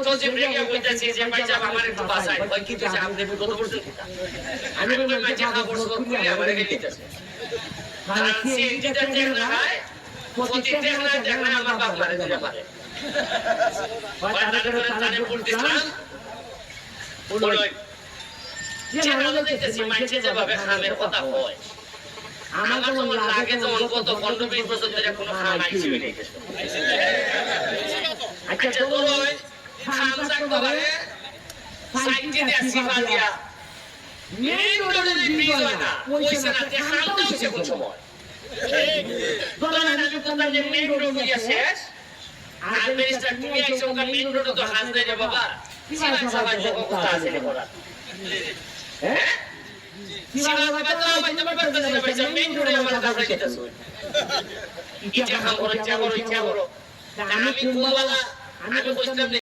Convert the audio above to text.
সজীব রেগে বলতেছে যে ভাই সাহেব আমার একটু বাঁচাই ওই কি দিছে আপনি কত বলছেন আমি কই ভাই সাহেব খবর সব করে আমার হেলে দিতেছে কারণ সিএনজিটা ট্যাগ লাগায় প্রতি ট্যাগ লাগায় আমার বাপ মারে দিতে পারে তারে বলতেছিলাম বলই যে আমরা দেখতেছি মাইন্ডে যেভাবে খামের কথা হয় আমার যেমন লাগে যেমন গত 15-20 বছর ধরে কোনো খাম আইছিল নেই আচ্ছা তো বলই খাম সাক করে সাইডে দিয়ে সিফা দিয়া মেইন রোডের ব্রিজ হয় না পয়সা না তে খামটা হচ্ছে কোন সময় ধরেন আমি বলতাম যে মেইন রোড দিয়া শেষ আর মিনিস্টার তুমি আইছো ওখানে মেইন রোড তো হাত দেয় বাবা সিফা সাবা যে কথা আছে রে বড়া হ্যাঁ সিফা সাবা তো ভাই তুমি করতে না ভাই মেইন রোডে আমার কাছে গেছো ইচ্ছা করো ইচ্ছা করো আমি কোনওয়ালা আমি কইছিলাম